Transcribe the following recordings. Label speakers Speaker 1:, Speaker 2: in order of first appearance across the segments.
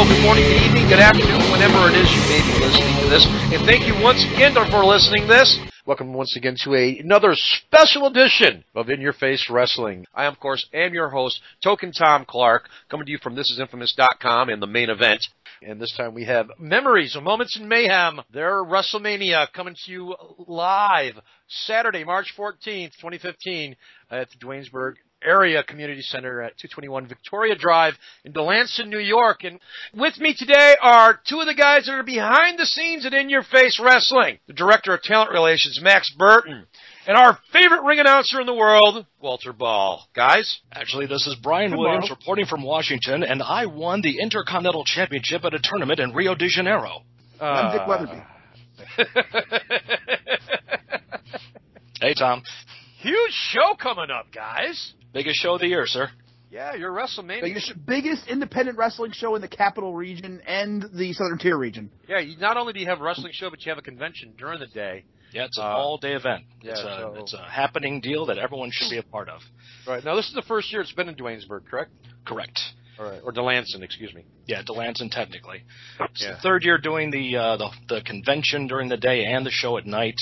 Speaker 1: good morning, good evening, good afternoon, whenever it is you may be listening to this. And thank you once again for listening to this. Welcome once again to another special edition of In Your Face Wrestling. I, of course, am your host, Token Tom Clark, coming to you from thisisinfamous.com and the main event. And this time we have Memories of Moments in Mayhem, their WrestleMania, coming to you live Saturday, March 14th, 2015, at the Duanesburg Area Community Center at 221 Victoria Drive in Delancey, New York. And with me today are two of the guys that are behind the scenes at In Your Face Wrestling. The Director of Talent Relations, Max Burton, and our favorite ring announcer in the world, Walter Ball. Guys?
Speaker 2: Actually, this is Brian Williams reporting from Washington, and I won the Intercontinental Championship at a tournament in Rio de Janeiro.
Speaker 3: I'm Dick Weatherby.
Speaker 2: Hey, Tom.
Speaker 1: Huge show coming up, guys.
Speaker 2: Biggest show of the year, sir.
Speaker 1: Yeah, your WrestleMania.
Speaker 3: Biggest independent wrestling show in the Capital Region and the Southern Tier region.
Speaker 1: Yeah, not only do you have a wrestling show, but you have a convention during the day.
Speaker 2: Yeah, it's an all-day event.
Speaker 1: Yeah,
Speaker 2: it's a happening deal that everyone should be a part of.
Speaker 1: Right. Now, this is the first year it's been in Duanesburg, correct?
Speaker 2: Correct.
Speaker 1: All right. Or Delancey, excuse me.
Speaker 2: Yeah, Delancey technically. It's
Speaker 1: Yeah.
Speaker 2: the third year doing the convention during the day and the show at night.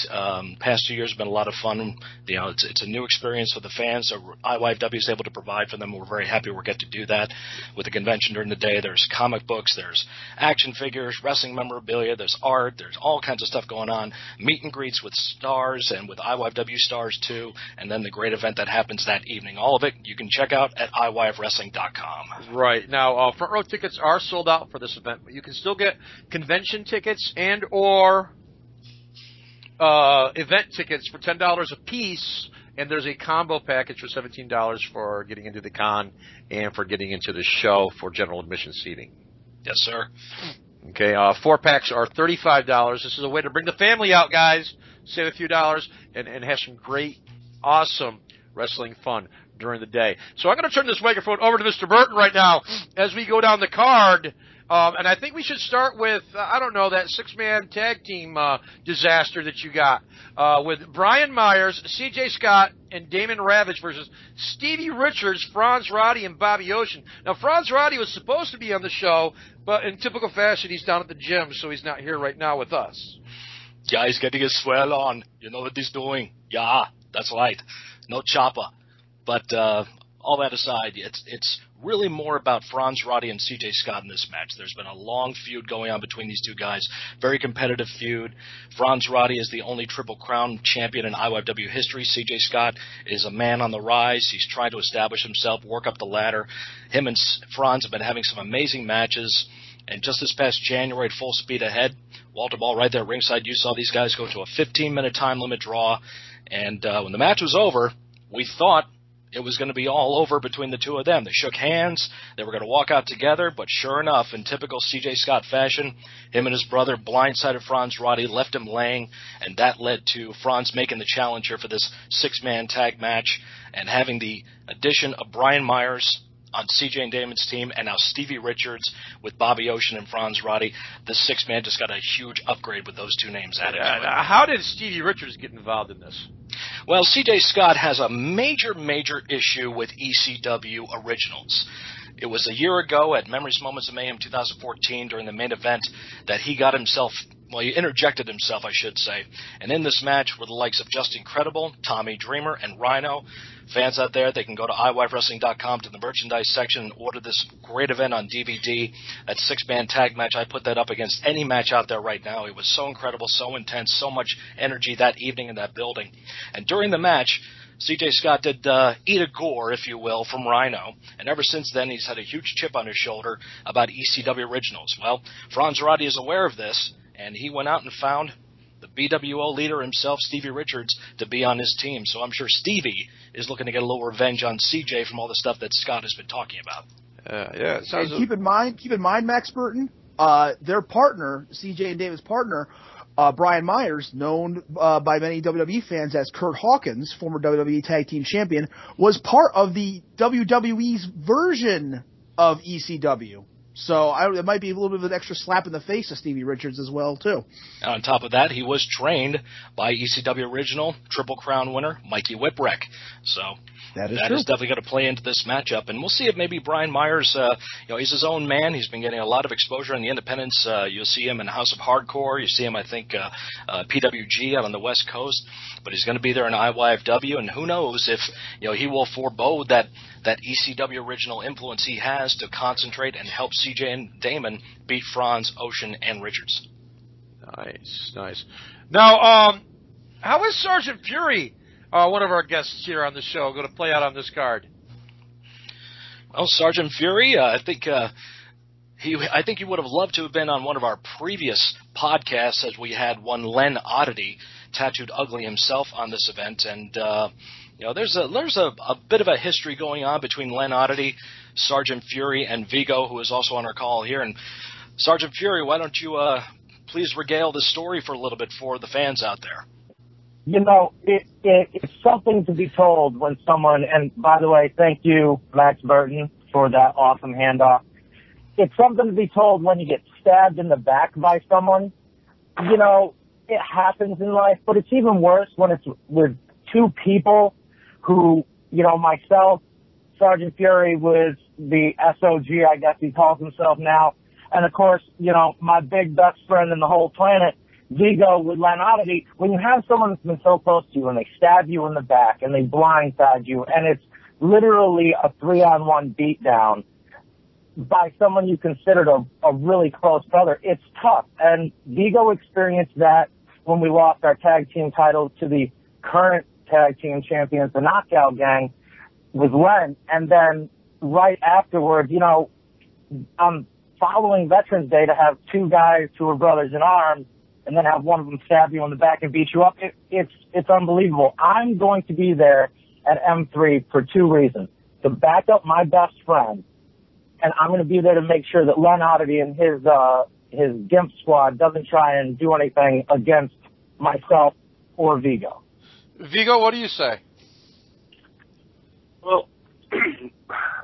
Speaker 2: Past 2 years have been a lot of fun. You know, it's a new experience for the fans. So IYFW is able to provide for them. We're very happy we get to do that with the convention during the day. There's comic books, there's action figures, wrestling memorabilia, there's art, there's all kinds of stuff going on. Meet and greets with stars and with IYFW stars too. And then the great event that happens that evening. All of it you can check out at IYFWrestling.com.
Speaker 1: Right. Now, front row tickets are sold out for this event, but you can still get convention tickets and or event tickets for $10 a piece, and there's a combo package for $17 for getting into the con and for getting into the show for general admission seating.
Speaker 2: Yes, sir.
Speaker 1: Okay, 4-packs are $35. This is a way to bring the family out, guys, save a few dollars, and have some great, awesome wrestling fun during the day. So I'm going to turn this microphone over to Mr. Burton right now as we go down the card. And I think we should start with, I don't know, that 6-man tag team disaster that you got with Brian Myers, CJ Scott, and Damon Ravage versus Stevie Richards, Franz Roddy, and Bobby Ocean. Now, Franz Roddy was supposed to be on the show, but in typical fashion, he's down at the gym, so he's not here right now with us.
Speaker 2: Yeah, he's getting his swell on. You know what he's doing. Yeah, that's right. No chopper. But all that aside, it's really more about Franz Roddy and CJ Scott in this match. There's been a long feud going on between these two guys, very competitive feud. Franz Roddy is the only Triple Crown champion in IYFW history. CJ Scott is a man on the rise. He's trying to establish himself, work up the ladder. Him and Franz have been having some amazing matches. And just this past January, at Full Speed Ahead, Walter Ball right there at ringside, you saw these guys go to a 15-minute time limit draw. And when the match was over, we thought it was going to be all over between the two of them. They shook hands. They were going to walk out together, but sure enough, in typical CJ Scott fashion, him and his brother blindsided Franz Roddy, left him laying, and that led to Franz making the challenge here for this 6-man tag match and having the addition of Brian Myers on CJ and Damon's team, and now Stevie Richards with Bobby Ocean and Franz Roddy. This 6-man just got a huge upgrade with those two names added to it.
Speaker 1: How did Stevie Richards get involved in this?
Speaker 2: Well, CJ Scott has a major issue with ECW Originals. It was a year ago at Memories Moments of Mayhem 2014 during the main event that he got himself, well, he interjected himself, I should say. And in this match were the likes of Just Incredible, Tommy Dreamer, and Rhino. Fans out there, they can go to IYFWrestling.com to the merchandise section and order this great event on DVD. That 6-man tag match, I put that up against any match out there right now. It was so incredible, so intense, so much energy that evening in that building. And during the match, CJ Scott did eat a gore, if you will, from Rhino. And ever since then, he's had a huge chip on his shoulder about ECW Originals. Well, Franz Roddy is aware of this, and he went out and found the BWO leader himself, Stevie Richards, to be on his team. So I'm sure Stevie is looking to get a little revenge on CJ from all the stuff that Scott has been talking about.
Speaker 1: Yeah.
Speaker 3: And keep in mind, Max Burton, their partner, CJ and David's partner, Brian Myers, known by many WWE fans as Kurt Hawkins, former WWE Tag Team Champion, was part of the WWE's version of ECW. So it might be a little bit of an extra slap in the face to Stevie Richards as well, too.
Speaker 2: On top of that, he was trained by ECW original Triple Crown winner Mikey Whipwreck. So that is definitely going to play into this matchup. And we'll see if maybe Brian Myers, he's his own man. He's been getting a lot of exposure in the independents. You'll see him in House of Hardcore. You see him, I think, PWG out on the West Coast. But he's going to be there in IYFW. And who knows if he will forebode that ECW original influence he has to concentrate and help CJ and Damon beat Franz, Ocean, and Richards.
Speaker 1: Nice. Now, how is Sergeant Fury, one of our guests here on the show, going to play out on this card?
Speaker 2: Well, Sergeant Fury, I think he would have loved to have been on one of our previous podcasts, as we had one Len Oddity, tattooed ugly himself, on this event, and there's a bit of a history going on between Len Oddity, Sergeant Fury, and Vigo, who is also on our call here. And Sergeant Fury, why don't you please regale the story for a little bit for the fans out there?
Speaker 4: It's something to be told when someone, and by the way, thank you, Max Burton, for that awesome handoff. It's something to be told when you get stabbed in the back by someone. It happens in life, but it's even worse when it's with two people who, myself, Sergeant Fury was the SOG, I guess he calls himself now, and of course, my big best friend in the whole planet, Vigo with Len Oddity. When you have someone that's been so close to you and they stab you in the back and they blindside you, and it's literally a 3-on-1 beatdown by someone you considered a really close brother, it's tough. And Vigo experienced that when we lost our tag team title to the current tag team champions, the Knockout Gang, with Len. And then right afterwards, following Veterans Day, to have two guys who are brothers in arms and then have one of them stab you in the back and beat you up, it's unbelievable. I'm going to be there at M3 for two reasons: to back up my best friend, and I'm going to be there to make sure that Len Oddity and his GIMP squad doesn't try and do anything against myself or Vigo.
Speaker 1: Vigo, what do you say?
Speaker 5: Well,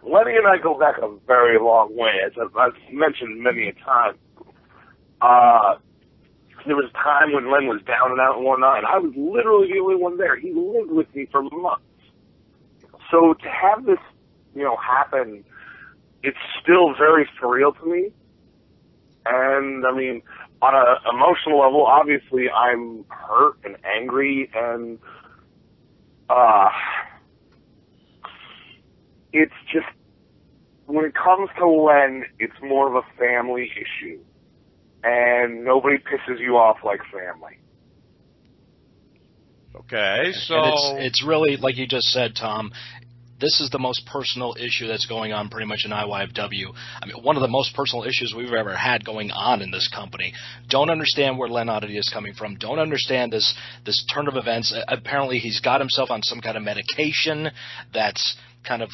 Speaker 5: Lenny and I go back a very long way, as I've mentioned many a time. There was a time when Len was down and out and whatnot, and I was literally the only one there. He lived with me for months. So to have this, happen, it's still very surreal to me. And, I mean, on an emotional level, obviously I'm hurt and angry, and it's just, when it comes to Len, it's more of a family issue. And nobody pisses you off like family.
Speaker 1: Okay, so...
Speaker 2: And it's really, like you just said, Tom, this is the most personal issue that's going on pretty much in IYFW. I mean, one of the most personal issues we've ever had going on in this company. Don't understand where Len Oddity is coming from. Don't understand this turn of events. Apparently he's got himself on some kind of medication that's kind of,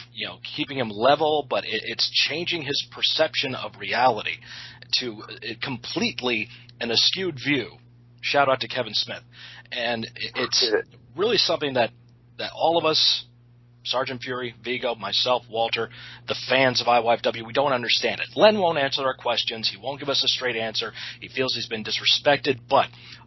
Speaker 2: keeping him level, but it's changing his perception of reality to completely an askewed view. Shout out to Kevin Smith. And it's really something that all of us, Sergeant Fury, Vigo, myself, Walter, the fans of IYFW, we don't understand it. Len won't answer our questions. He won't give us a straight answer. He feels he's been disrespected. But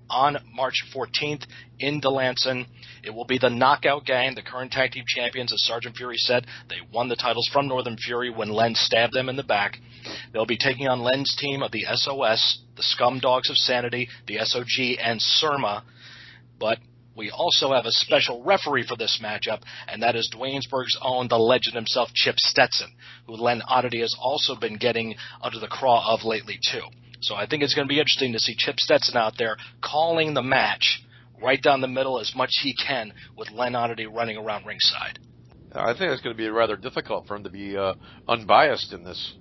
Speaker 2: on March 14th in Delancey, it will be the Knockout Gang, the current tag team champions, as Sergeant Fury said. They won the titles from Northern Fury when Len stabbed them in the back. They'll be taking on Len's team of the SOS, the Scum Dogs of Sanity, the SOG, and Surma. But we also have a special referee for this matchup, and that is Dwaynesburg's own, the legend himself, Chip Stetson, who Len Oddity has also been getting under the craw of lately, too. So I think it's going to be interesting to see Chip Stetson out there calling the match right down the middle as much he can, with Len Oddity running around ringside.
Speaker 1: I think it's going to be rather difficult for him to be unbiased in this.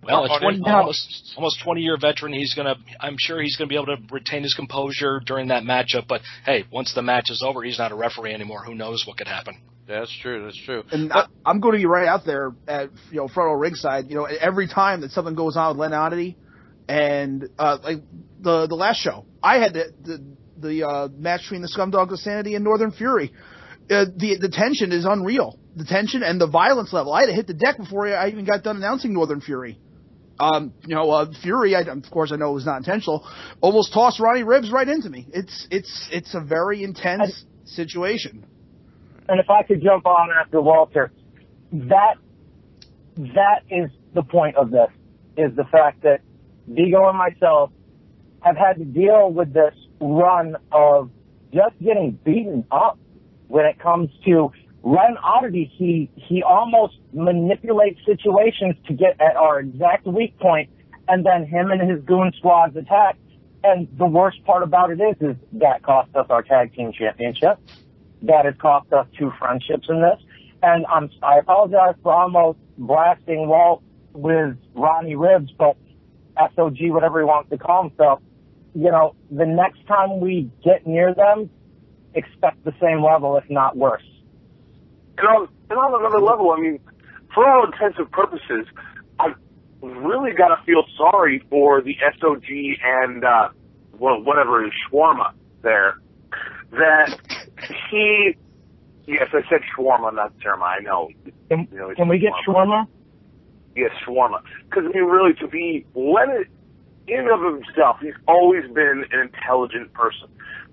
Speaker 2: Well, almost 20-year veteran. I'm sure he's going to be able to retain his composure during that matchup. But hey, once the match is over, he's not a referee anymore. Who knows what could happen?
Speaker 1: That's true.
Speaker 3: And I'm going to be right out there at front row ringside. Every time that something goes on with Len Oddity, and like the last show, I had the match between the Scum Dogs of Sanity and Northern Fury. The tension is unreal. the tension and the violence level. I had to hit the deck before I even got done announcing Northern Fury. Fury, of course, I know it was not intentional, almost tossed Ronnie Ribs right into me. It's a very intense situation.
Speaker 4: And if I could jump on after Walter, that is the point of this, is the fact that Vigo and myself have had to deal with this run of just getting beaten up when it comes to Len Oddity. He almost manipulates situations to get at our exact weak point, and then him and his goon squads attack. And the worst part about it is that cost us our tag team championship. That has cost us 2 friendships in this. And I apologize for almost blasting Walt with Ronnie Ribs, but SOG, whatever he wants to call himself, the next time we get near them, expect the same level, if not worse.
Speaker 5: And on another level, I mean, for all intents and purposes, I've really got to feel sorry for the SOG and, whatever is Shawarma there. That yes, I said Shawarma, not Shawarma, I know.
Speaker 4: Can we get Shawarma?
Speaker 5: Yes, Shawarma. Because, I mean, really, to be Leonard in and of himself, he's always been an intelligent person.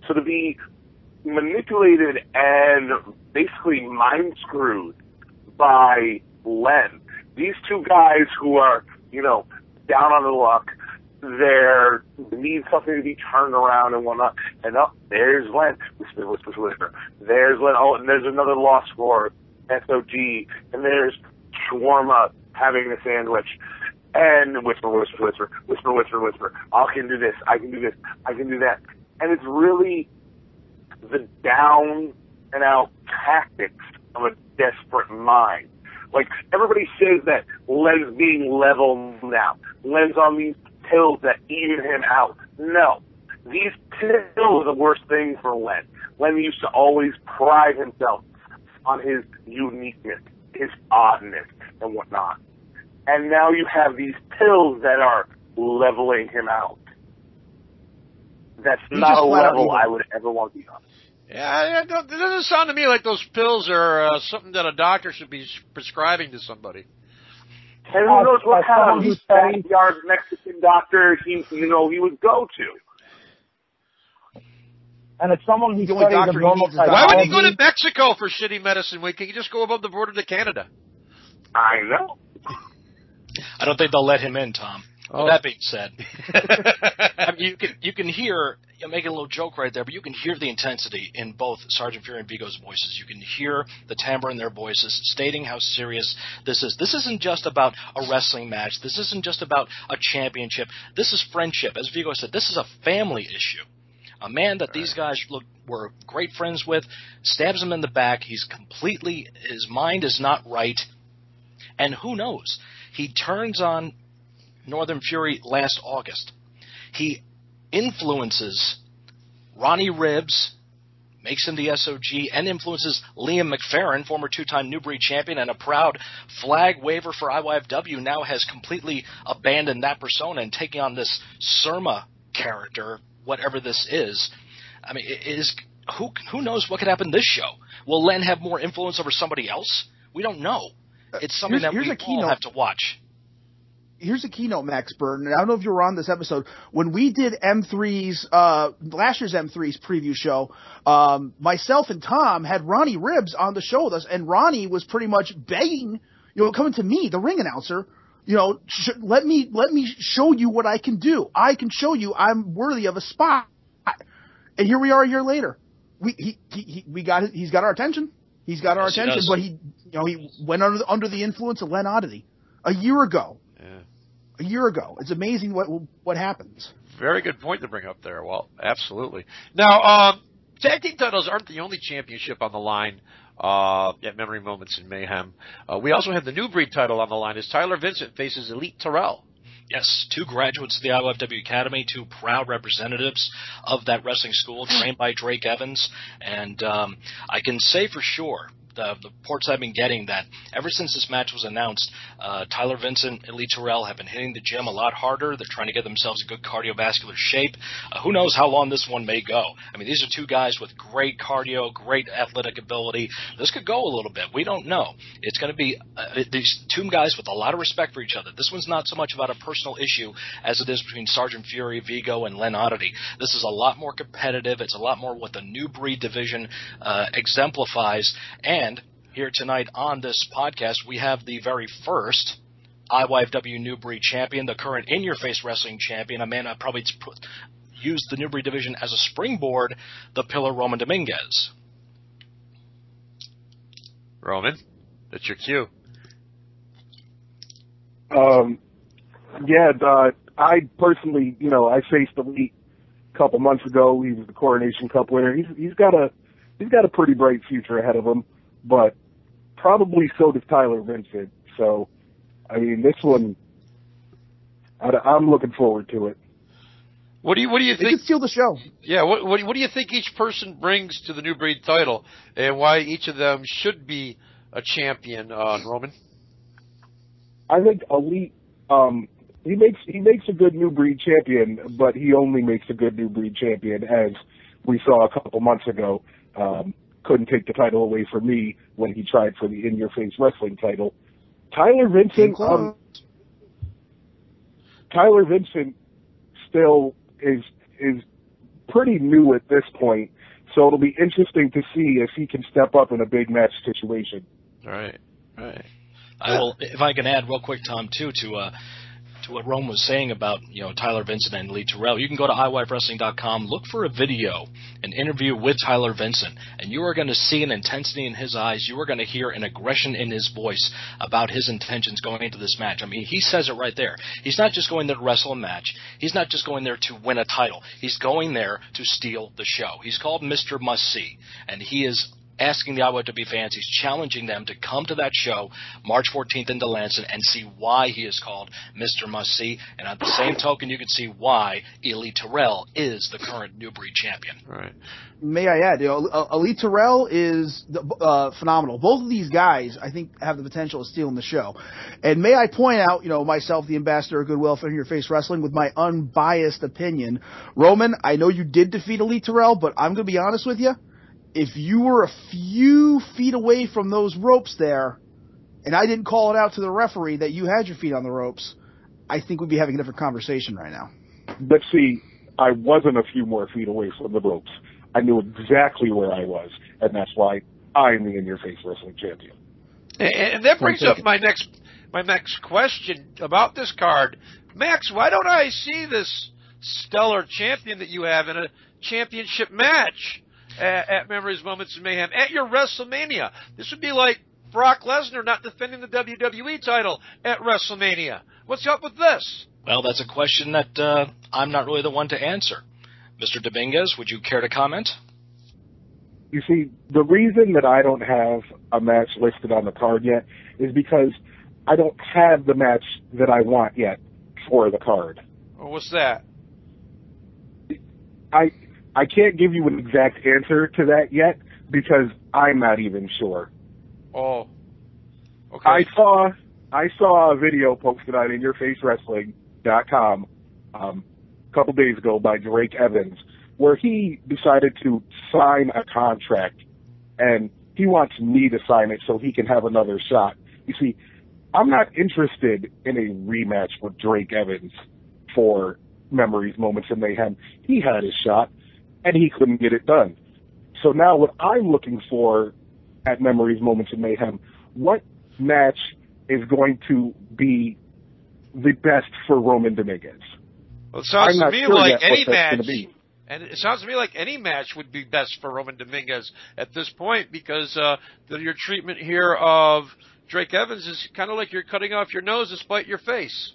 Speaker 5: So to be manipulated and basically mind-screwed by Len, these two guys who are, down on the luck, they need something to be turned around and whatnot, and there's Len, whisper, whisper, whisper. There's Len, and there's another loss for SOG, and there's Shawarma having a sandwich, and whisper, whisper, whisper, whisper, whisper, whisper. I can do this, I can do this, I can do that. And it's really the down and out tactics of a desperate mind. Like, everybody says that Len's being level now. Len's on these pills that even him out. No. These pills are the worst thing for Len. Len used to always pride himself on his uniqueness, his oddness, and whatnot. And now you have these pills that are leveling him out. That's not a level I would ever want to be on.
Speaker 1: Yeah, it doesn't sound to me like those pills are something that a doctor should be prescribing to somebody.
Speaker 5: And who knows what kind of backyard Mexican doctor he would go to.
Speaker 4: And it's someone who studies the normal psychology.
Speaker 1: Why would he go to Mexico for shitty medicine? Can you just go above the border to Canada?
Speaker 5: I know.
Speaker 2: I don't think they'll let him in, Tom. Oh. That being said, I mean, you can hear, I'm making a little joke right there, but you can hear the intensity in both Sergeant Fury and Vigo's voices. You can hear the timbre in their voices stating how serious this is. This isn't just about a wrestling match. This isn't just about a championship. This is friendship. As Vigo said, this is a family issue. A man that these guys were great friends with stabs him in the back. His mind is not right. And who knows? He turns on Northern Fury last August. He influences Ronnie Ribs, makes him the SOG, and influences Liam McFerrin, former 2-time New Breed champion and a proud flag waver for IYFW, now has completely abandoned that persona and taking on this Surma character, whatever this is. I mean, who knows what could happen this show? Will Len have more influence over somebody else? We don't know. It's something that we all have to watch.
Speaker 3: Here's a keynote, Max Burton. I don't know if you were on this episode. When we did M3's, last year's M3's preview show, myself and Tom had Ronnie Ribs on the show with us, and Ronnie was pretty much begging, coming to me, the ring announcer, let me show you what I can do. I can show you I'm worthy of a spot. And here we are a year later. He's got our attention. He's got our attention, but he went under the influence of Len Oddity a year ago.
Speaker 1: Yeah.
Speaker 3: A year ago. It's amazing what happens.
Speaker 1: Very good point to bring up there. Well, absolutely. Now, tag team titles aren't the only championship on the line at Memory Moments in Mayhem. We also have the New Breed title on the line as Tyler Vincent faces Elite Terrell.
Speaker 2: Yes, 2 graduates of the IYFW Academy, 2 proud representatives of that wrestling school, trained by Drake Evans. And I can say for sure, the reports I've been getting that ever since this match was announced, Tyler Vincent, Elite Terrell have been hitting the gym a lot harder. They're trying to get themselves in good cardiovascular shape. Who knows how long this one may go? I mean, these are two guys with great cardio, great athletic ability. This could go a little bit. We don't know. It's going to be these two guys with a lot of respect for each other. This one's not so much about a personal issue as it is between Sergeant Fury, Vigo, and Len Oddity. This is a lot more competitive. It's a lot more what the New Breed division exemplifies. And here tonight on this podcast, we have the very first IYFW New Breed champion, the current In Your Face Wrestling champion, a man I probably used the New Breed division as a springboard, the Pillar Roman Dominguez.
Speaker 1: Roman, that's your cue.
Speaker 6: I personally, I faced Elite a couple months ago. He was the Coronation Cup winner. He's got a pretty bright future ahead of him, but probably so does Tyler Vincent. So, I mean, this one, I'm looking forward to it.
Speaker 1: What do you think?
Speaker 3: They could steal the show.
Speaker 1: Yeah. What do you think each person brings to the New Breed title, and why each of them should be a champion, Roman?
Speaker 6: I think Elite, he makes a good New Breed champion, but he only makes a good New Breed champion, as we saw a couple months ago. Couldn't take the title away from me when he tried for the In Your Face Wrestling title. Tyler Vincent still is pretty new at this point, so it'll be interesting to see if he can step up in a big match situation.
Speaker 1: Right.
Speaker 2: I will, if I can add real quick, Tom, too, to what Rome was saying about Tyler Vincent and Lee Terrell. You can go to IYFWrestling.com, look for a video, an interview with Tyler Vincent, and you are going to see an intensity in his eyes. You are going to hear an aggression in his voice about his intentions going into this match. I mean, he says it right there. He's not just going there to wrestle a match. He's not just going there to win a title. He's going there to steal the show. He's called Mr. Must See, and he is asking the IYFW fans, he's challenging them to come to that show March 14th in Delancey and see why he is called Mr. Must See. And at the same token, you can see why Elite Terrell is the current New Breed champion.
Speaker 1: Right.
Speaker 3: May I add, Elite Terrell is phenomenal. Both of these guys, I think, have the potential of stealing the show. And may I point out, myself, the ambassador of Goodwill for In Your Face Wrestling, with my unbiased opinion. Roman, I know you did defeat Elite Terrell, but I'm going to be honest with you. If you were a few feet away from those ropes there, and I didn't call it out to the referee that you had your feet on the ropes, I think we'd be having a different conversation right now.
Speaker 6: But see, I wasn't a few more feet away from the ropes. I knew exactly where I was, and that's why I'm the In Your Face Wrestling champion.
Speaker 1: And that brings up my next question about this card. Max, why don't I see this stellar champion that you have in a championship match at Memories, Moments, and Mayhem at your WrestleMania? This would be like Brock Lesnar not defending the WWE title at WrestleMania. What's up with this?
Speaker 2: Well, that's a question that I'm not really the one to answer. Mr. Dominguez, would you care to comment?
Speaker 6: You see, the reason that I don't have a match listed on the card yet is because I don't have the match that I want yet for the card.
Speaker 1: Well, what's that?
Speaker 6: I can't give you an exact answer to that yet because I'm not even sure.
Speaker 1: Oh, okay.
Speaker 6: I saw a video posted on InYourFaceWrestling.com a couple days ago by Drake Evans where he decided to sign a contract, and he wants me to sign it so he can have another shot. You see, I'm not interested in a rematch with Drake Evans for Memories, Moments, and Mayhem. He had his shot, and he couldn't get it done. So now what I'm looking for at Memories, Moments, and Mayhem, what match is going to be the best for Roman Dominguez?
Speaker 1: Well, it sounds to me
Speaker 6: sure
Speaker 1: like any
Speaker 6: what that's
Speaker 1: match,
Speaker 6: gonna be.
Speaker 1: and it sounds to me like any match would be best for Roman Dominguez at this point because your treatment here of Drake Evans is kind of like you're cutting off your nose to spite your face.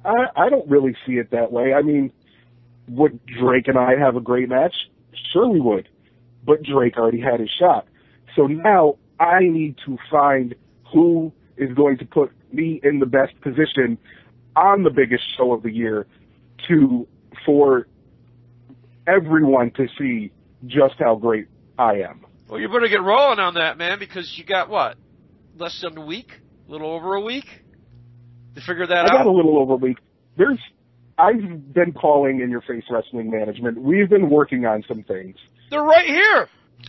Speaker 6: I don't really see it that way. I mean, would Drake and I have a great match? Sure we would. But Drake already had his shot. So now I need to find who is going to put me in the best position on the biggest show of the year for everyone to see just how great I am.
Speaker 1: Well, you better get rolling on that, man, because you got, what, less than a week? A little over a week to figure that out?
Speaker 6: I got a little over a week. I've been calling In Your Face Wrestling Management. We've been working on some things.
Speaker 1: They're right here.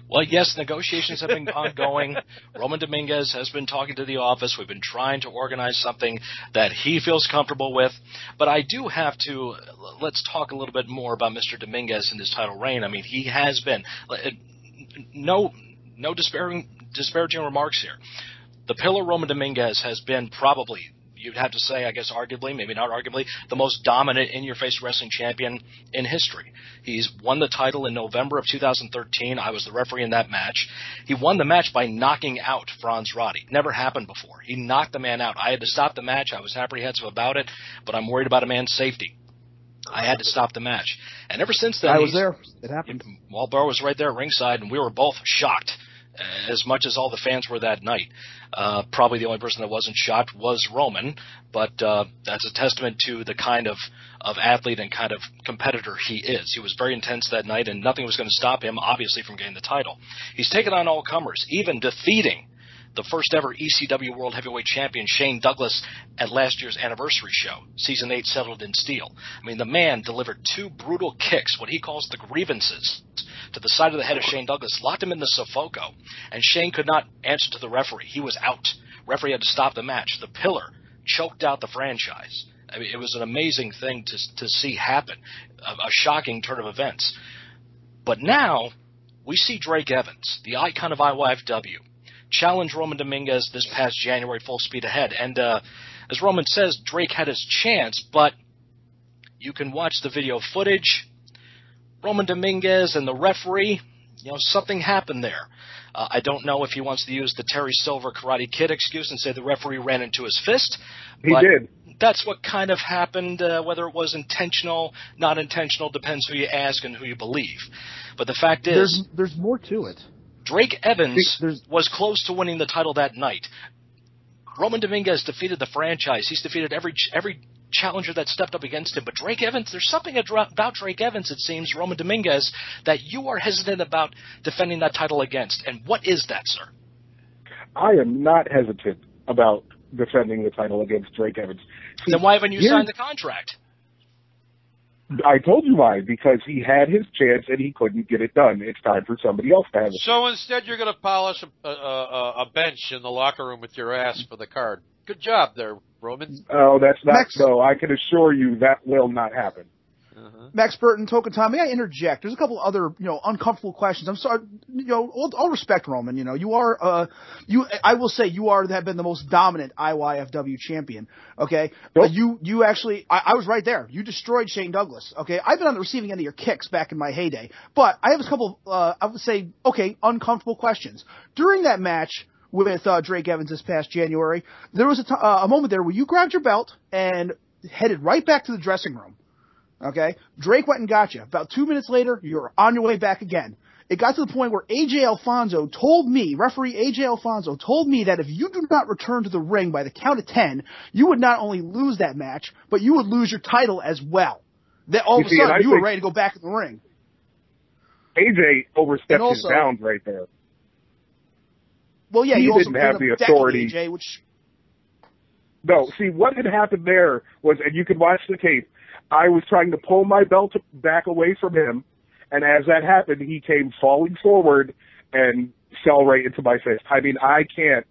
Speaker 2: Well, yes, negotiations have been ongoing. Roman Dominguez has been talking to the office. We've been trying to organize something that he feels comfortable with. But I do have to, let's talk a little bit more about Mr. Dominguez and his title reign. I mean, he has been, no disparaging remarks here. The Pillar Roman Dominguez has been probably, you'd have to say, I guess arguably, maybe not arguably, the most dominant in-your-face wrestling champion in history. He's won the title in November of 2013. I was the referee in that match. He won the match by knocking out Franz Roddy. Never happened before. He knocked the man out. I had to stop the match. I was apprehensive about it, but I'm worried about a man's safety. I had to stop the match. And ever since then,
Speaker 3: I was there. It happened.
Speaker 2: Walbro was right there at ringside, and we were both shocked, as much as all the fans were that night. Probably the only person that wasn't shocked was Roman, but that's a testament to the kind of athlete and kind of competitor he is. He was very intense that night, and nothing was going to stop him, obviously, from getting the title. He's taken on all comers, even defeating the first ever ECW World Heavyweight Champion, Shane Douglas, at last year's anniversary show, Season 8 Settled in Steel. I mean, the man delivered 2 brutal kicks, what he calls the grievances, to the side of the head of Shane Douglas, locked him in the Sofoco, and Shane could not answer to the referee. He was out. Referee had to stop the match. The Pillar choked out the franchise. I mean, it was an amazing thing to see happen, a shocking turn of events. But now we see Drake Evans, the icon of IYFW, challenge Roman Dominguez this past January full speed ahead. And as Roman says, Drake had his chance, but you can watch the video footage. Roman Dominguez and the referee, something happened there. I don't know if he wants to use the Terry Silver Karate Kid excuse and say the referee ran into his fist.
Speaker 6: He did.
Speaker 2: That's what kind of happened. Whether it was intentional, not intentional, depends who you ask and who you believe. But the fact is,
Speaker 3: there's more to it.
Speaker 2: Drake Evans was close to winning the title that night. Roman Dominguez defeated the franchise. He's defeated every challenger that stepped up against him. But Drake Evans, there's something about Drake Evans, it seems, Roman Dominguez, that you are hesitant about defending that title against. And what is that, sir?
Speaker 6: I am not hesitant about defending the title against Drake Evans. See,
Speaker 2: then why haven't you signed the contract?
Speaker 6: I told you why, because he had his chance and he couldn't get it done. It's time for somebody else to have it.
Speaker 1: So instead you're going to polish a bench in the locker room with your ass for the card. Good job there, Roman.
Speaker 6: Oh, that's not so. I can assure you that will not happen.
Speaker 3: Max Burton, Token Tom, may I interject? There's a couple other, uncomfortable questions. I'm sorry, all respect, Roman. You are, I will say you have been the most dominant IYFW champion. Okay,
Speaker 6: nope.
Speaker 3: You actually, I was right there. You destroyed Shane Douglas. Okay, I've been on the receiving end of your kicks back in my heyday, but I have a couple, I would say, uncomfortable questions during that match with Drake Evans this past January. There was a moment there where you grabbed your belt and headed right back to the dressing room. Okay, Drake went and got you. About 2 minutes later, you're on your way back again. It got to the point where referee AJ Alfonso told me that if you do not return to the ring by the count of 10, you would not only lose that match, but you would lose your title as well. That all of a sudden, you were ready to go back in the ring.
Speaker 6: AJ overstepped his bounds right there.
Speaker 3: Well, yeah,
Speaker 6: he didn't have the authority.
Speaker 3: AJ,
Speaker 6: No, see, what had happened there was, and you can watch the tape, I was trying to pull my belt back away from him, and as that happened, he came falling forward and fell right into my fist. I mean, I didn't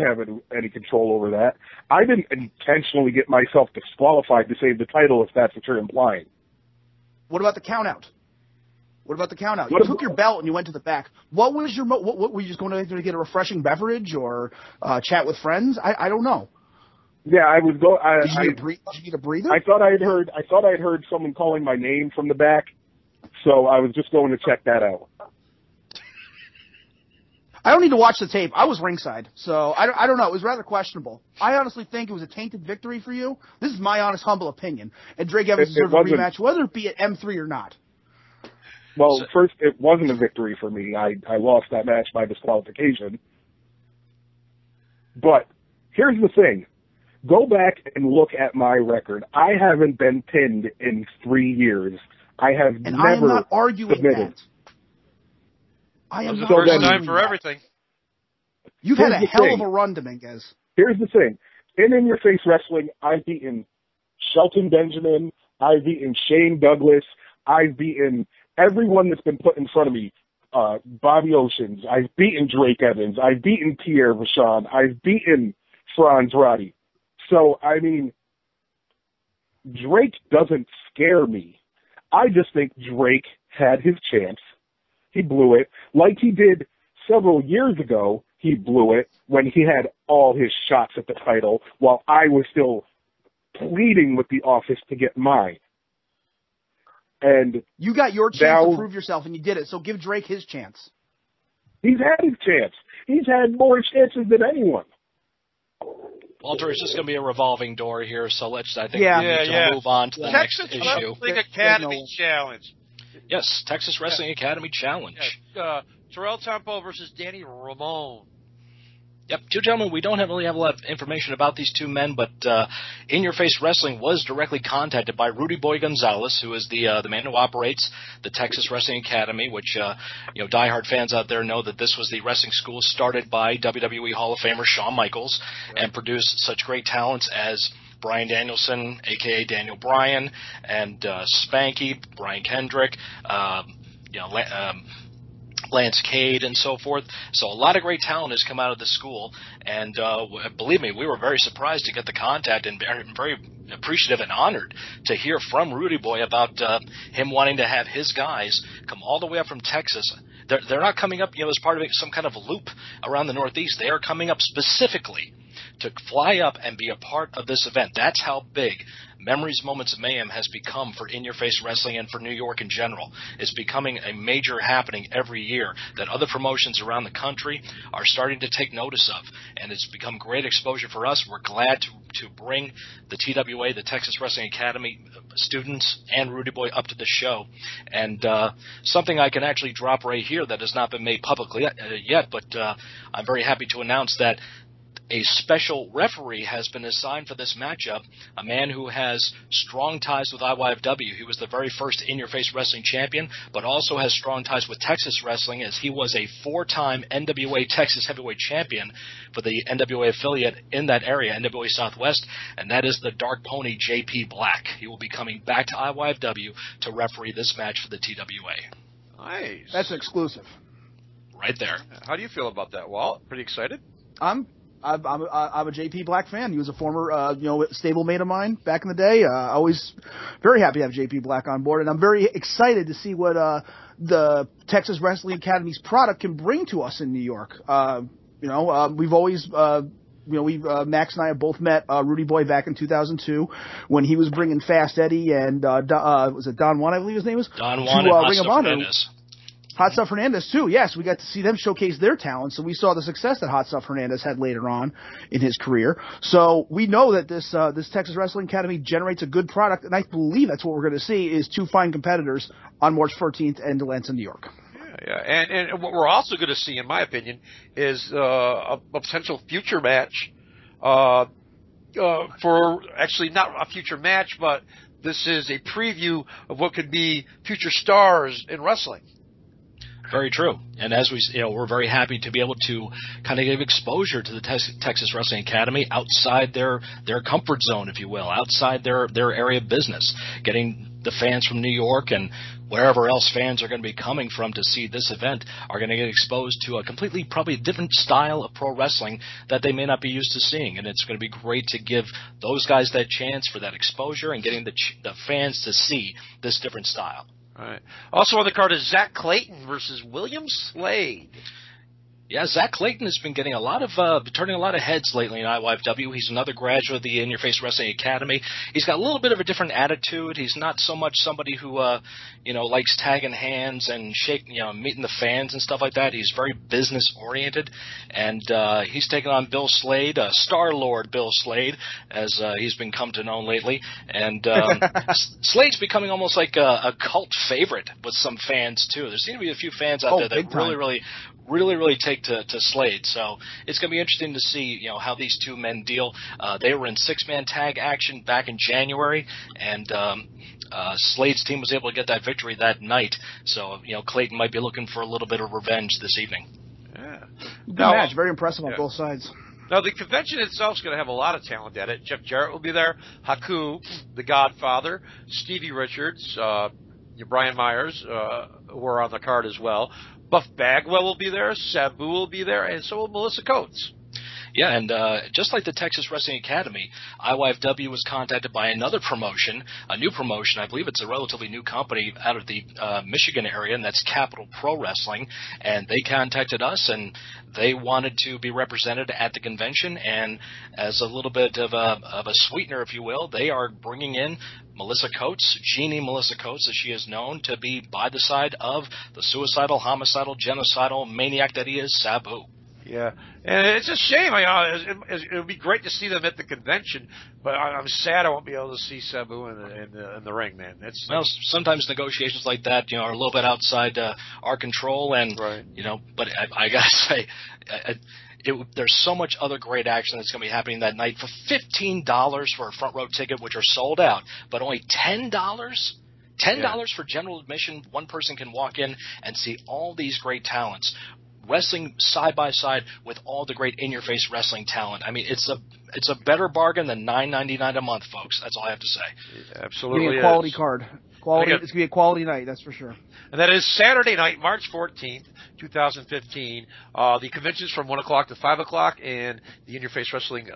Speaker 6: have any control over that. I didn't intentionally get myself disqualified to save the title, if that's what you're implying.
Speaker 3: What about the count-out? You took your belt and you went to the back. What was your what were you just going to get a refreshing beverage or chat with friends? I don't know.
Speaker 6: Yeah, I was going.
Speaker 3: Did you need a breather?
Speaker 6: I thought I had heard someone calling my name from the back, so I was just going to check that out.
Speaker 3: I don't need to watch the tape. I was ringside, so I don't know. It was rather questionable. I honestly think it was a tainted victory for you. This is my honest, humble opinion. And Drake Evans deserves a rematch, whether it be at M3 or not.
Speaker 6: Well, first, it wasn't a victory for me. I lost that match by disqualification. But here's the thing. Go back and look at my record. I haven't been pinned in 3 years. I have never
Speaker 3: I am not arguing
Speaker 6: submitted.
Speaker 3: that. I am
Speaker 1: the
Speaker 3: not
Speaker 1: first
Speaker 6: then-
Speaker 1: time for everything.
Speaker 3: You've had a
Speaker 6: Here's the
Speaker 3: hell
Speaker 6: thing.
Speaker 3: of a run, Dominguez.
Speaker 6: Here's the thing. In your face wrestling, I've beaten Shelton Benjamin. I've beaten Shane Douglas. I've beaten everyone that's been put in front of me. Bobby Oceans. I've beaten Drake Evans. I've beaten Pierre Vachon. I've beaten Franz Roddy. So, I mean, Drake doesn't scare me. I just think Drake had his chance. He blew it. Like he did several years ago, he blew it when he had all his shots at the title while I was still pleading with the office to get mine. And
Speaker 3: You got your chance
Speaker 6: now,
Speaker 3: to prove yourself, and you did it. So give Drake his chance.
Speaker 6: he's had his chance. He's had more chances than anyone.
Speaker 2: Walter, it's just going to be a revolving door here, so I think we
Speaker 3: Yeah.
Speaker 2: need to move on to the
Speaker 1: Texas
Speaker 2: next issue.
Speaker 1: Wrestling Academy
Speaker 3: no-
Speaker 1: Challenge.
Speaker 2: Yes, Texas Wrestling Academy Challenge.
Speaker 1: Terrell Tempo versus Danny Ramone.
Speaker 2: Yep, two gentlemen, we don't really have a lot of information about these two men, but In Your Face Wrestling was directly contacted by Rudy Boy Gonzalez, who is the man who operates the Texas Wrestling Academy, which diehard fans out there know that this was the wrestling school started by WWE Hall of Famer Shawn Michaels and produced such great talents as Bryan Danielson, a.k.a. Daniel Bryan, and Spanky, Brian Kendrick, Lance Cade, and so forth. So a lot of great talent has come out of the school, and believe me, we were very surprised to get the contact and very appreciative and honored to hear from Rudy Boy about him wanting to have his guys come all the way up from Texas. They're not coming up, as part of some kind of a loop around the Northeast. They are coming up specifically to fly up and be a part of this event. That's how big Memories, Moments of Mayhem has become for In Your Face Wrestling and for New York in general. It's becoming a major happening every year that other promotions around the country are starting to take notice of, and it's become great exposure for us. We're glad to bring the TWA, the Texas Wrestling Academy students, and Rudy Boy up to the show. And something I can actually drop right here that has not been made publicly yet, but I'm very happy to announce that a special referee has been assigned for this matchup, a man who has strong ties with IYFW. He was the very first In Your Face Wrestling champion, but also has strong ties with Texas Wrestling, as he was a 4-time NWA Texas Heavyweight Champion for the NWA affiliate in that area, NWA Southwest, and that is the Dark Pony JP Black. He will be coming back to IYFW to referee this match for the TWA.
Speaker 1: Nice.
Speaker 3: That's exclusive.
Speaker 2: Right there.
Speaker 1: How do you feel about that, Walt? Pretty excited?
Speaker 3: I'm a JP Black fan. He was a former, stablemate of mine back in the day. Always very happy to have JP Black on board, and I'm very excited to see what the Texas Wrestling Academy's product can bring to us in New York. We've always. Max and I have both met Rudy Boy back in 2002 when he was bringing Fast Eddie and was it Don Juan, I believe his name was?
Speaker 2: Don Juan and
Speaker 3: Ring of
Speaker 2: Hot
Speaker 3: Honor. Hot Stuff Hernandez, too. Yes, we got to see them showcase their talent, so we saw the success that Hot Stuff Hernandez had later on in his career. So we know that this Texas Wrestling Academy generates a good product, and I believe that's what we're going to see is two fine competitors on March 14th in Atlanta, New York.
Speaker 1: Yeah. And what we're also going to see, in my opinion, is a potential future match for actually not a future match, but this is a preview of what could be future stars in wrestling.
Speaker 2: Very true. And as we're very happy to be able to kind of give exposure to the Texas Wrestling Academy outside their comfort zone, if you will, outside their area of business, getting the fans from New York and wherever else fans are going to be coming from to see this event are going to get exposed to a completely probably different style of pro wrestling that they may not be used to seeing. And it's going to be great to give those guys that chance for that exposure and getting the fans to see this different style.
Speaker 1: All right. Also on the card is Zach Clayton versus William Slade.
Speaker 2: Yeah, Zach Clayton has been getting turning a lot of heads lately in IYFW. He's another graduate of the In Your Face Wrestling Academy. He's got a little bit of a different attitude. He's not so much somebody who, likes tagging hands and meeting the fans and stuff like that. He's very business oriented, and he's taken on Bill Slade, Star-Lord Bill Slade, as he's been come to know lately. And Slade's becoming almost like a cult favorite with some fans too. There seem to be a few fans out there that really, really take to Slade. So it's going to be interesting to see, how these two men deal. They were in 6-man tag action back in January, and Slade's team was able to get that victory that night. So, Clayton might be looking for a little bit of revenge this evening.
Speaker 1: Yeah.
Speaker 3: Good match. Very impressive on both sides.
Speaker 1: Now, the convention itself is going to have a lot of talent at it. Jeff Jarrett will be there, Haku, the Godfather, Stevie Richards, Brian Myers, who are on the card as well. Buff Bagwell will be there, Sabu will be there, and so will Melissa Coates.
Speaker 2: Yeah, and just like the Texas Wrestling Academy, IYFW was contacted by another promotion, a new promotion. I believe it's a relatively new company out of the Michigan area, and that's Capital Pro Wrestling. And they contacted us, and they wanted to be represented at the convention. And as a little bit of a sweetener, if you will, they are bringing in Melissa Coates, Jeannie Melissa Coates, as she is known, to be by the side of the suicidal, homicidal, genocidal maniac that he is, Sabu.
Speaker 1: Yeah, and it's a shame. It would be great to see them at the convention, but I'm sad I won't be able to see Sabu in the ring, man.
Speaker 2: Well, sometimes negotiations like that, are a little bit outside our control, and
Speaker 1: right.
Speaker 2: But I gotta say, there's so much other great action that's going to be happening that night for $15 for a front row ticket, which are sold out, but only $10. $10 for general admission. One person can walk in and see all these great talents wrestling side by side with all the great in-your-face wrestling talent. I mean, it's a better bargain than $9.99 a month, folks. That's all I have to say.
Speaker 1: It absolutely,
Speaker 3: it's a quality card. It's going to be a quality night, that's for sure.
Speaker 1: And that is Saturday night, March 14th, 2015. The convention's from 1 o'clock to 5 o'clock, and the in-your-face wrestling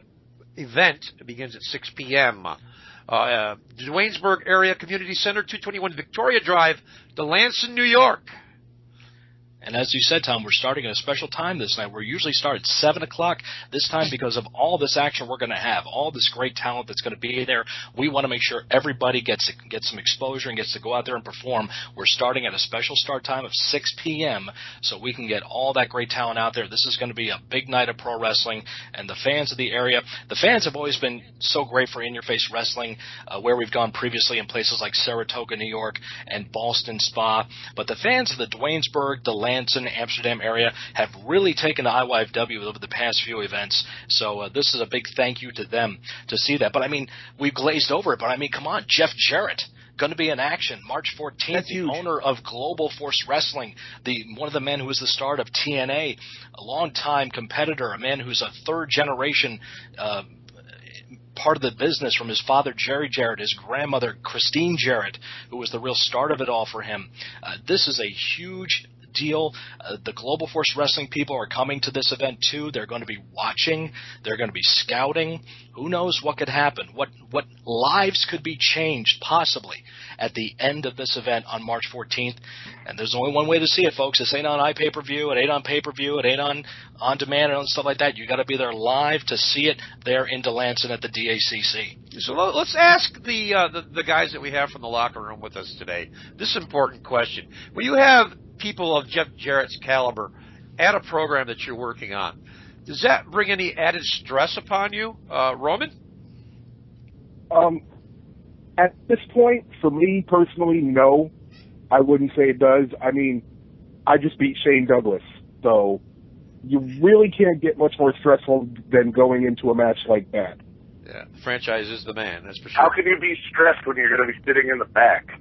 Speaker 1: event begins at 6 p.m. Duanesburg Area Community Center, 221 Victoria Drive, Delancey, New York.
Speaker 2: And as you said, Tom, we're starting at a special time this night. We usually start at 7 o'clock this time because of all this action we're going to have, all this great talent that's going to be there. We want to make sure everybody gets some exposure and gets to go out there and perform. We're starting at a special start time of 6 p.m. so we can get all that great talent out there. This is going to be a big night of pro wrestling, and the fans of the area, the fans have always been so great for in-your-face wrestling, where we've gone previously in places like Saratoga, New York, and Boston Spa. But the fans of the Duanesburg, Delancey, Amsterdam area have really taken to IYFW over the past few events. So this is a big thank you to them to see that. But, I mean, we've glazed over it. But, I mean, come on, Jeff Jarrett. Going to be in action March 14th.
Speaker 3: That's
Speaker 2: the
Speaker 3: huge.
Speaker 2: Owner of Global Force Wrestling, one of the men who was the start of TNA, a longtime competitor, a man who's a third-generation part of the business from his father, Jerry Jarrett, his grandmother, Christine Jarrett, who was the real start of it all for him. This is a huge deal. The Global Force Wrestling people are coming to this event too. They're going to be watching. They're going to be scouting. Who knows what could happen? What lives could be changed possibly at the end of this event on March 14th? And there's only one way to see it, folks. This ain't on iPay-per-view. It ain't on pay-per-view. It ain't on demand and stuff like that. You got to be there live to see it there in Delancey at the DACC.
Speaker 1: So let's ask the guys that we have from the locker room with us today this important question. When you have people of Jeff Jarrett's caliber at a program that you're working on, does that bring any added stress upon you, Roman?
Speaker 6: At this point, for me personally, no. I wouldn't say it does. I mean, I just beat Shane Douglas, so you really can't get much more stressful than going into a match like that.
Speaker 1: Yeah, the franchise is the man, that's for sure.
Speaker 5: How can you be stressed when you're going to be sitting in the back?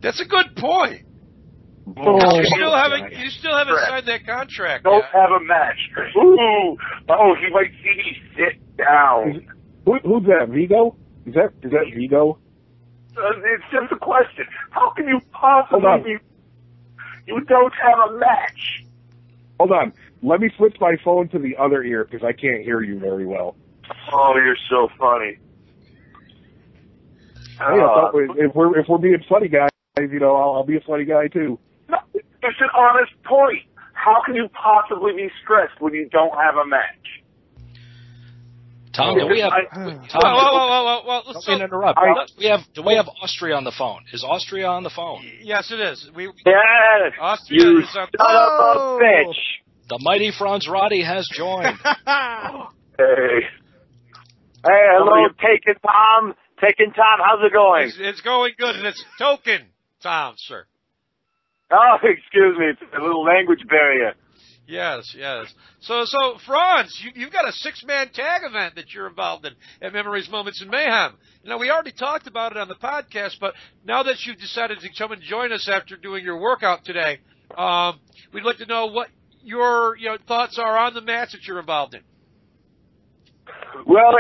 Speaker 1: That's a good point.
Speaker 6: Oh,
Speaker 1: you still haven't signed that contract.
Speaker 5: Don't have a match. Ooh, he might see me sit down.
Speaker 6: Who's that? Vigo? Is that Vigo?
Speaker 5: It's just a question. How can you possibly you don't have a match?
Speaker 6: Hold on. Let me switch my phone to the other ear because I can't hear you very well.
Speaker 5: Oh, you're so funny.
Speaker 6: If we're being funny guys, I'll be a funny guy too.
Speaker 5: No, it's an honest point. How can you possibly be stressed when you don't have a match?
Speaker 2: Tom, do we have?
Speaker 1: Well,
Speaker 2: let's interrupt. Do we have Austria on the phone? Is Austria on the phone?
Speaker 1: Yes, it is.
Speaker 5: Yes.
Speaker 1: Austria
Speaker 5: you
Speaker 1: is
Speaker 5: son of a bitch.
Speaker 2: The mighty Franz Roddy has joined.
Speaker 5: Hey, hello, Taking Tom. How's it going?
Speaker 1: It's going good, and it's Token Tom, sir.
Speaker 7: Oh, excuse me. It's a little language barrier.
Speaker 1: Yes. So Franz, you've got a 6-man tag event that you're involved in at Memories, Moments, and Mayhem. Now, we already talked about it on the podcast, but now that you've decided to come and join us after doing your workout today, we'd like to know what your thoughts are on the match that you're involved in.
Speaker 7: Well,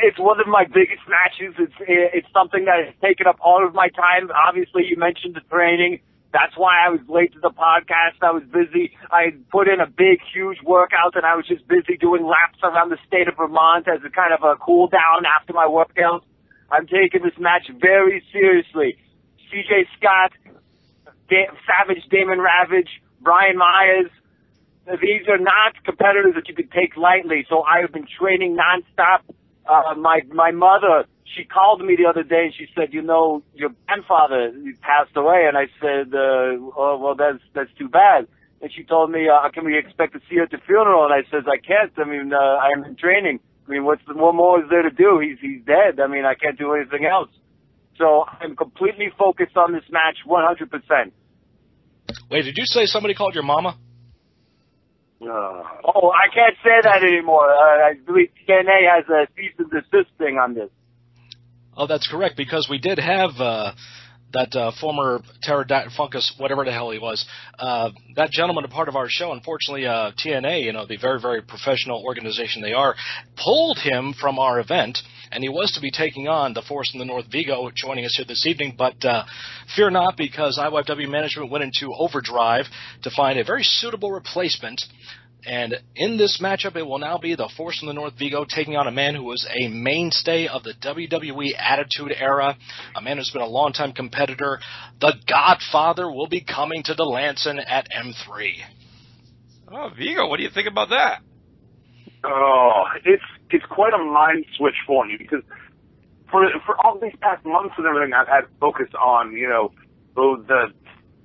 Speaker 7: it's one of my biggest matches. It's something that has taken up all of my time. Obviously, you mentioned the training. That's why I was late to the podcast. I was busy. I put in a big, huge workout, and I was just busy doing laps around the state of Vermont as a kind of a cool down after my workout. I'm taking this match very seriously. CJ Scott, Savage Damon Ravage, Brian Myers, these are not competitors that you could take lightly. So I have been training nonstop. My mother, she called me the other day and she said, your grandfather passed away. And I said, oh, well, that's too bad. And she told me, can we expect to see her at the funeral? And I said, I can't. I mean, I'm in training. I mean, what more is there to do? He's dead. I mean, I can't do anything else. So I'm completely focused on this match 100%.
Speaker 2: Wait, did you say somebody called your mama?
Speaker 7: Oh, I can't say that anymore. I believe TNA has a cease and desist thing on this.
Speaker 2: Oh, that's correct, because we did have that former Pterodactylus, whatever the hell he was, that gentleman, a part of our show. Unfortunately, TNA, the very, very professional organization they are, pulled him from our event, and he was to be taking on the Force in the North Vigo, joining us here this evening. But fear not, because IYFW management went into overdrive to find a very suitable replacement. And in this matchup, it will now be the Force in the North Vigo taking on a man who was a mainstay of the WWE Attitude Era, a man who's been a longtime competitor. The Godfather will be coming to Delanson at M3.
Speaker 1: Oh, Vigo, what do you think about that?
Speaker 5: Oh, it's quite a mind switch for me, because for all these past months and everything, I've had focus on, the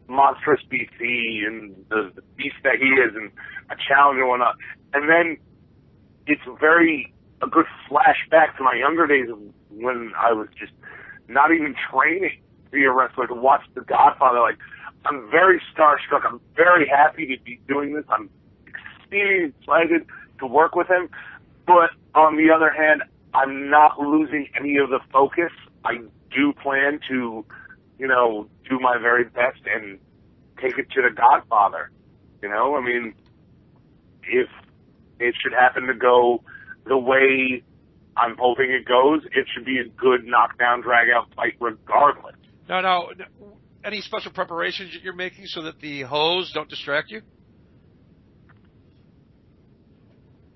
Speaker 5: monstrous BC and the beast that he is and a challenge and whatnot. And then it's a good flashback to my younger days when I was just not even training to be a wrestler, to watch The Godfather. Like, I'm very starstruck. I'm very happy to be doing this. I'm extremely excited to work with him. But on the other hand, I'm not losing any of the focus. I do plan to, do my very best and take it to The Godfather. I mean, if it should happen to go the way I'm hoping it goes, it should be a good knockdown, drag-out fight regardless.
Speaker 1: No. Any special preparations that you're making so that the hoes don't distract you?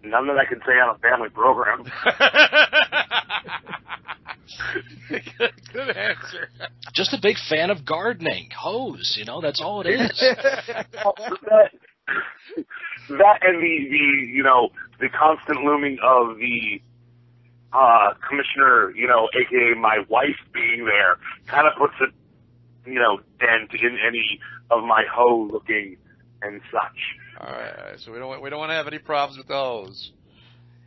Speaker 5: None that I can say on a family program.
Speaker 1: Good answer.
Speaker 2: Just a big fan of gardening. Hose, that's all it is.
Speaker 5: That and the constant looming of the commissioner, aka my wife, being there kind of puts a dent in any of my hoe looking and such.
Speaker 1: All right, so we don't want to have any problems with those.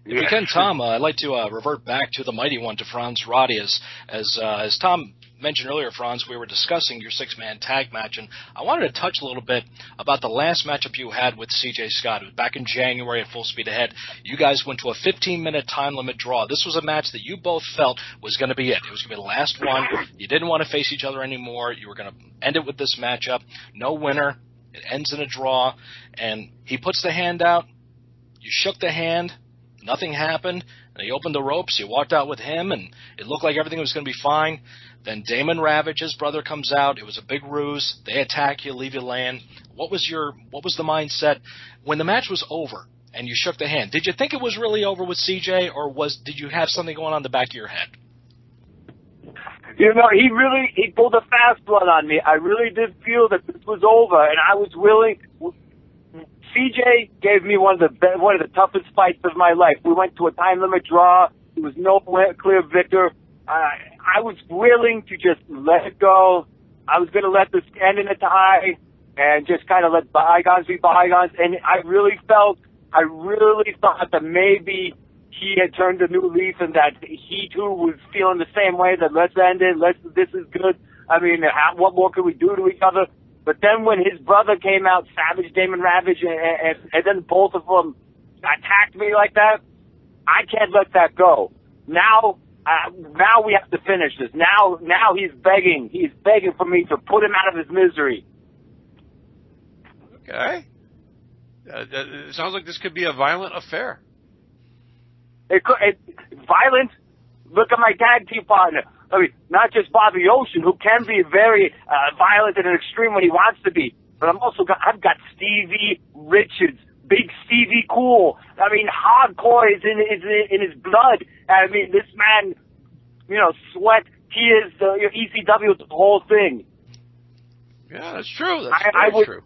Speaker 2: If we can, Tom, I'd like to revert back to the mighty one, to Franz Roddy. As Tom mentioned earlier, Franz, we were discussing your 6-man tag match, and I wanted to touch a little bit about the last matchup you had with CJ Scott. It was back in January at Full Speed Ahead. You guys went to a 15-minute time limit draw. This was a match that you both felt was going to be it. It was going to be the last one. You didn't want to face each other anymore. You were going to end it with this matchup. No winner. It ends in a draw, and he puts the hand out. You shook the hand. Nothing happened, and he opened the ropes. You walked out with him, and it looked like everything was going to be fine. Then Damon Ravage, his brother, comes out. It was a big ruse. They attack you, leave you laying. What was the mindset when the match was over and you shook the hand? Did you think it was really over with CJ, or did you have something going on in the back of your head?
Speaker 7: He pulled a fast one on me. I really did feel that this was over, and I was willing. CJ gave me one of the toughest fights of my life. We went to a time limit draw. There was no clear victor. I was willing to just let it go. I was going to let this end in a tie and just kind of let bygones be bygones. And I really thought that maybe he had turned a new leaf and that he too was feeling the same way, that let's end it. This is good. I mean, what more could we do to each other? But then when his brother came out, Savage, Damon Ravage, and then both of them attacked me like that, I can't let that go. Now we have to finish this. Now he's begging. He's begging for me to put him out of his misery.
Speaker 1: Okay. It sounds like this could be a violent affair.
Speaker 7: Violent? Look at my tag team partner. I mean, not just Bobby Ocean, who can be very violent and an extreme when he wants to be, but I've got Stevie Richards, Big Stevie Cool. I mean, hardcore is in his blood. I mean, this man, sweat, tears, ECW, the whole thing.
Speaker 1: Yeah, that's true. That's true.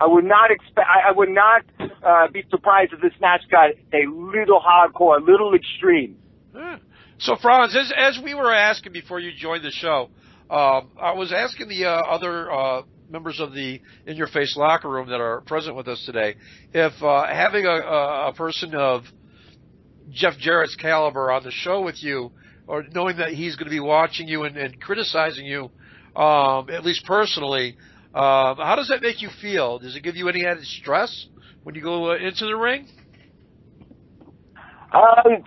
Speaker 7: I would not be surprised if this match got a little hardcore, a little extreme.
Speaker 1: Yeah. So, Franz, as we were asking before you joined the show, I was asking the other members of the In Your Face locker room that are present with us today if having a person of Jeff Jarrett's caliber on the show with you, or knowing that he's going to be watching you and criticizing you, at least personally, how does that make you feel? Does it give you any added stress when you go into the ring?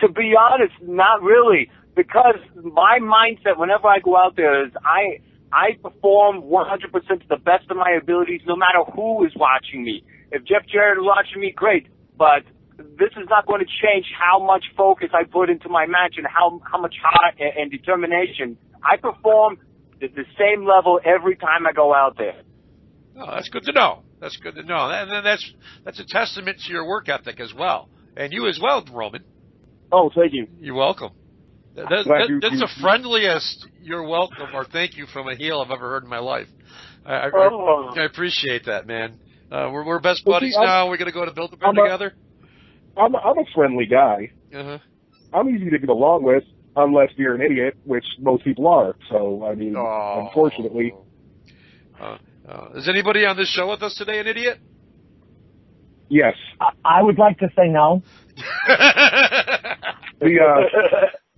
Speaker 7: To be honest, not really, because my mindset whenever I go out there is I perform 100% to the best of my abilities, no matter who is watching me. If Jeff Jarrett is watching me, great, but this is not going to change how much focus I put into my match and how much heart and determination. I perform at the same level every time I go out there.
Speaker 1: Oh, that's good to know. That's good to know. And that's a testament to your work ethic as well. And you as well, Roman.
Speaker 6: Oh, thank you.
Speaker 1: You're welcome. That's the friendliest you're welcome or thank you from a heel I've ever heard in my life. I appreciate that, man. We're best buddies now. We're going to go to Build-A-Bear together.
Speaker 6: I'm a friendly guy.
Speaker 1: Uh-huh.
Speaker 6: I'm easy to get along with, unless you're an idiot, which most people are. So, I mean, unfortunately.
Speaker 1: Is anybody on this show with us today an idiot?
Speaker 6: Yes.
Speaker 4: I would like to say no.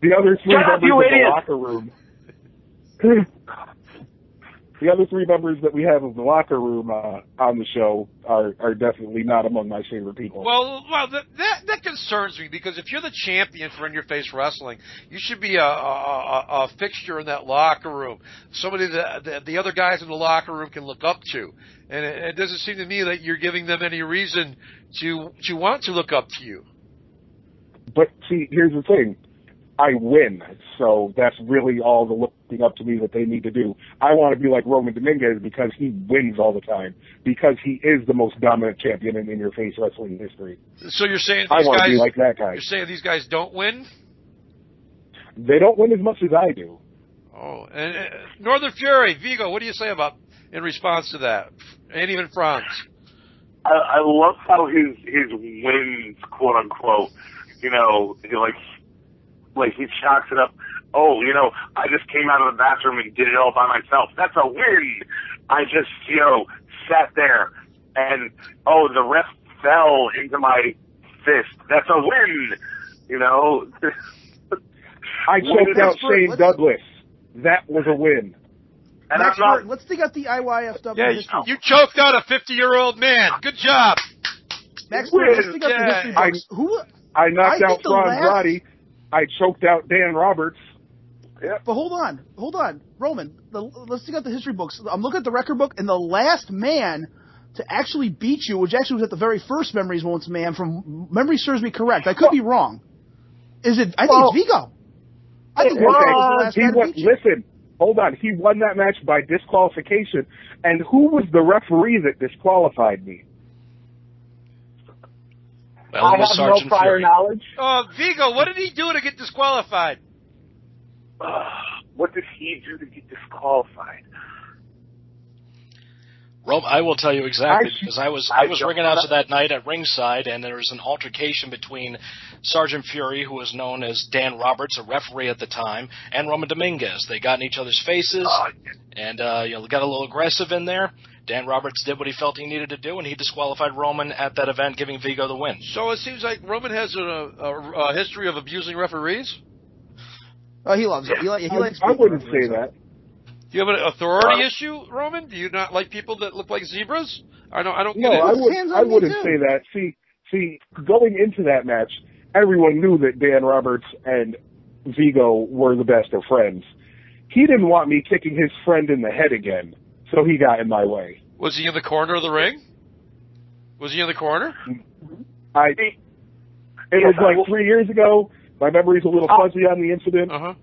Speaker 6: The other three members of the locker room. The other three members that we have of the locker room on the show are definitely not among my favorite people.
Speaker 1: Well, that concerns me, because if you're the champion for In Your Face Wrestling, you should be a fixture in that locker room, somebody that the other guys in the locker room can look up to. And it doesn't seem to me that you're giving them any reason to want to look up to you.
Speaker 6: But see, here's the thing. I win, so that's really all the looking up to me that they need to do. I want to be like Roman Dominguez because he wins all the time, because he is the most dominant champion in Your Face Wrestling history.
Speaker 1: So you're saying
Speaker 6: I want to be like that guy.
Speaker 1: You're saying these guys don't win?
Speaker 6: They don't win as much as I do.
Speaker 1: Oh, and Northern Fury, Vigo, what do you say about in response to that? And even Franz.
Speaker 5: I love how his wins, quote unquote, like he chalks it up. Oh, I just came out of the bathroom and did it all by myself. That's a win. I just, sat there and, the ref fell into my fist. That's a win.
Speaker 6: I choked out Shane Douglas. That was a win.
Speaker 3: And Max Burton, let's dig up the IYFW.
Speaker 1: Yeah, you choked out a 50-year-old man. Good job.
Speaker 3: Max Burton, let's dig up the history books.
Speaker 6: I knocked out Franz Roddy. I choked out Dan Roberts.
Speaker 3: Yeah. But hold on, Roman. Let's dig out the history books. I'm looking at the record book, and the last man to actually beat you, which actually was at the very first Memories Moments Man, from memory serves me correct. I could be wrong. Is it? I think it's Vigo. I think Vigo was the last man to beat you.
Speaker 6: Listen, hold on. He won that match by disqualification, and who was the referee that disqualified me?
Speaker 2: Well,
Speaker 4: I have no prior knowledge.
Speaker 1: Vigo, what did he do to get disqualified?
Speaker 5: What did he do to get disqualified?
Speaker 2: Rob, I will tell you exactly, because I was ringing out that night at ringside, and there was an altercation between Sergeant Fury, who was known as Dan Roberts, a referee at the time, and Roman Dominguez. They got in each other's faces, and got a little aggressive in there. Dan Roberts did what he felt he needed to do, and he disqualified Roman at that event, giving Vigo the win.
Speaker 1: So it seems like Roman has a history of abusing referees?
Speaker 3: Oh, he loves it. He likes
Speaker 6: I wouldn't say that.
Speaker 1: Do you have an authority issue, Roman? Do you not like people that look like zebras? I don't get
Speaker 6: No,
Speaker 1: it.
Speaker 6: I wouldn't say that. See, going into that match, everyone knew that Dan Roberts and Vigo were the best of friends. He didn't want me kicking his friend in the head again, so he got in my way.
Speaker 1: Was he in the corner of the ring? Was he in the corner?
Speaker 6: It was like 3 years ago. My memory's a little fuzzy on the incident.
Speaker 1: Uh-huh.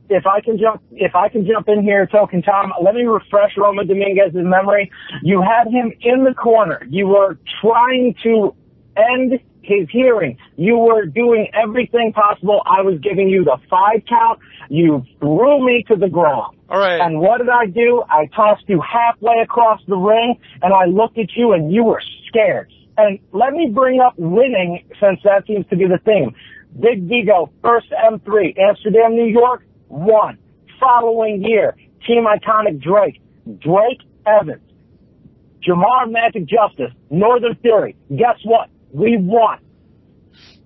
Speaker 4: If I can jump in here, Token Tom, let me refresh Roman Dominguez's memory. You had him in the corner. You were trying to end his hearing. You were doing everything possible. I was giving you the 5 count. You threw me to the ground.
Speaker 1: All right.
Speaker 4: And what did I do? I tossed you halfway across the ring, and I looked at you, and you were scared. And let me bring up winning, since that seems to be the theme. Big Vigo, first M3, Amsterdam, New York, won. Following year, Team Iconic Drake Evans, Jamar Magic Justice, Northern Theory. Guess what? We won.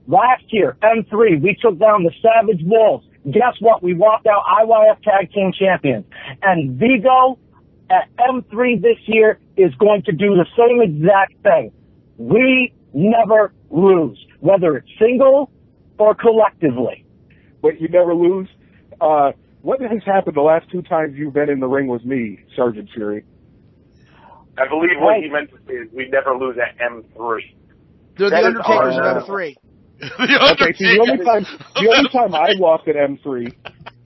Speaker 4: Last year, M3, we took down the Savage Wolves. Guess what? We walked out IYF Tag Team Champions. And Vigo at M3 this year is going to do the same exact thing. We never lose, whether it's single or collectively.
Speaker 6: But you never lose. What has happened the last 2 times you've been in the ring with me, Sergeant Fury?
Speaker 5: I believe what he meant to say is we never lose at M3.
Speaker 3: They're the Undertakers of M3.
Speaker 6: Okay, see, the only time I walked at M3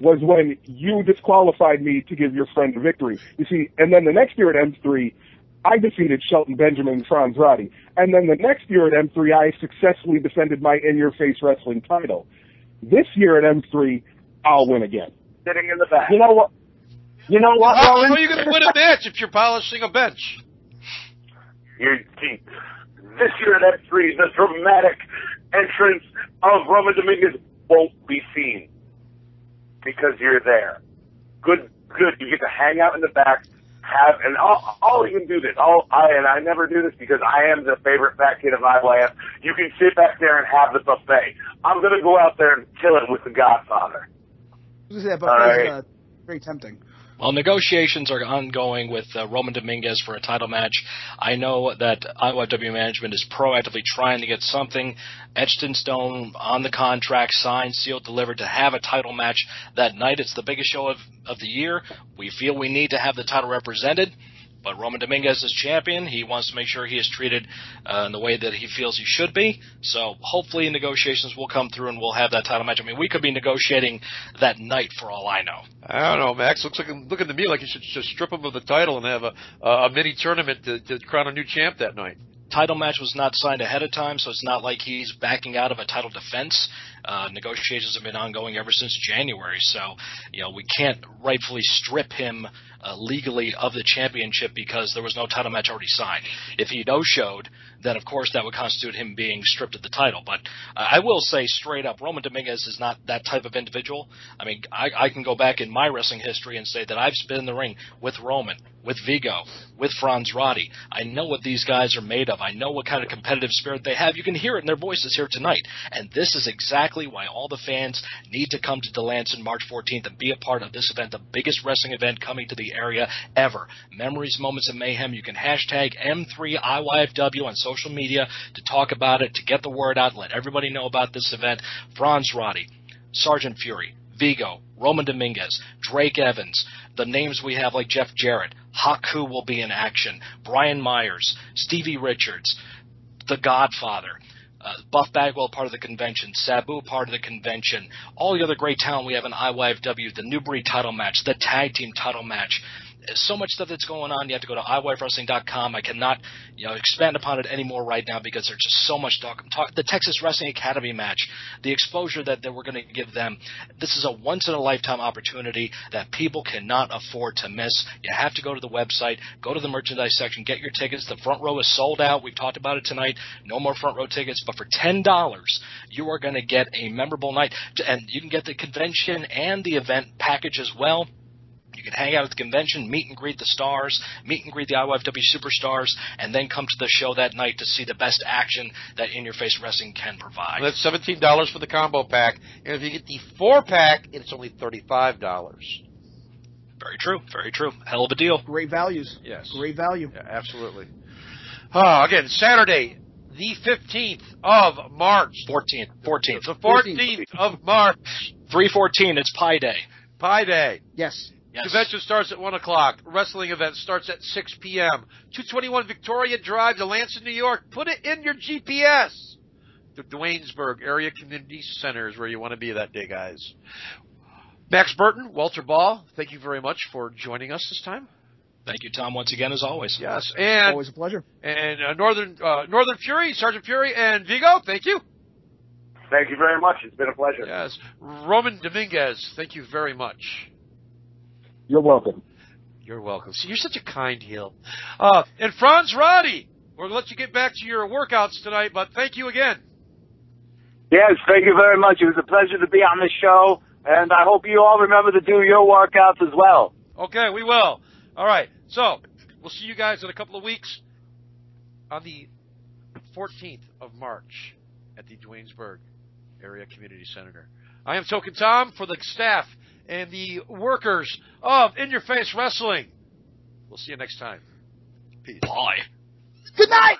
Speaker 6: was when you disqualified me to give your friend a victory. You see, and then the next year at M3, I defeated Shelton Benjamin and Franz Roddy. And then the next year at M3, I successfully defended my in-your-face wrestling title. This year at M3, I'll win again.
Speaker 5: Sitting in the back.
Speaker 4: You know what?
Speaker 1: How are you going to win a match if you're polishing a bench?
Speaker 5: This year at M3, the dramatic entrance of Roman Dominguez won't be seen because you're there. Good. You get to hang out in the back. And I'll even do this. I never do this because I am the favorite fat kid of IYF. You can sit back there and have the buffet. I'm going to go out there and kill it with the Godfather.
Speaker 3: That buffet is very tempting.
Speaker 2: Well, negotiations are ongoing with Roman Dominguez for a title match. I know that IYFW management is proactively trying to get something etched in stone on the contract, signed, sealed, delivered to have a title match that night. It's the biggest show of the year. We feel we need to have the title represented. But Roman Dominguez is champion. He wants to make sure he is treated in the way that he feels he should be. So hopefully negotiations will come through and we'll have that title match. I mean, we could be negotiating that night for all I know.
Speaker 1: I don't know, Max. Looking to me like you should just strip him of the title and have a mini tournament to crown a new champ that night.
Speaker 2: Title match was not signed ahead of time, so it's not like he's backing out of a title defense. Negotiations have been ongoing ever since January, so we can't rightfully strip him legally of the championship because there was no title match already signed. If he no-showed, then of course that would constitute him being stripped of the title. But I will say straight up, Roman Dominguez is not that type of individual. I mean, I can go back in my wrestling history and say that I've been in the ring with Roman, with Vigo, with Franz Roddy. I know what these guys are made of. I know what kind of competitive spirit they have. You can hear it in their voices here tonight. And this is exactly why all the fans need to come to DeLance on March 14th and be a part of this event, the biggest wrestling event coming to the area ever. Memories, Moments, and Mayhem. You can hashtag M3IYFW on social media to talk about it, to get the word out, let everybody know about this event. Franz Roddy, Sergeant Fury, Vigo, Roman Dominguez, Drake Evans, the names we have like Jeff Jarrett, Haku will be in action, Brian Myers, Stevie Richards, The Godfather, Buff Bagwell part of the convention, Sabu part of the convention, all the other great talent we have in IYFW, the Newbury title match, the tag team title match. So much stuff that's going on. You have to go to IYFWrestling.com. I cannot expand upon it anymore right now because there's just so much talk. The Texas Wrestling Academy match, the exposure that we're going to give them. This is a once-in-a-lifetime opportunity that people cannot afford to miss. You have to go to the website, go to the merchandise section, get your tickets. The front row is sold out. We've talked about it tonight. No more front row tickets. But for $10, you are going to get a memorable night. And you can get the convention and the event package as well. You can hang out at the convention, meet and greet the stars, meet and greet the IYFW superstars, and then come to the show that night to see the best action that In Your Face Wrestling can provide.
Speaker 1: And that's $17 for the combo pack. And if you get the 4-pack, it's only $35.
Speaker 2: Very true. Very true. Hell of a deal.
Speaker 3: Great values.
Speaker 1: Yes.
Speaker 3: Great value.
Speaker 1: Yeah, absolutely. Again, Saturday, the 15th of March.
Speaker 2: 14th.
Speaker 1: The 14th of March.
Speaker 2: 3/14. It's Pi Day.
Speaker 1: Pi Day.
Speaker 3: Yes.
Speaker 2: Yes.
Speaker 1: Convention starts at 1 o'clock. Wrestling event starts at 6 p.m. 221 Victoria Drive, Delancey, New York. Put it in your GPS. The Duanesburg Area Community Center is where you want to be that day, guys. Max Burton, Walter Ball, thank you very much for joining us this time.
Speaker 2: Thank you, Tom, once again, as always.
Speaker 1: Yes, and
Speaker 3: Always a pleasure.
Speaker 1: And Northern Fury, Sergeant Fury, and Vigo, thank you.
Speaker 5: Thank you very much. It's been a pleasure.
Speaker 1: Yes, Roman Dominguez, thank you very much.
Speaker 6: You're welcome.
Speaker 1: You're welcome. See, you're such a kind heel. And Franz Roddy, we're going to let you get back to your workouts tonight, but thank you again.
Speaker 7: Yes, thank you very much. It was a pleasure to be on the show, and I hope you all remember to do your workouts as well.
Speaker 1: Okay, we will. All right, so we'll see you guys in a couple of weeks on the 14th of March at the Duanesburg Area Community Center. I am Token Tom for the staff and the workers of In Your Face Wrestling. We'll see you next time. Peace.
Speaker 2: Bye.
Speaker 3: Good night.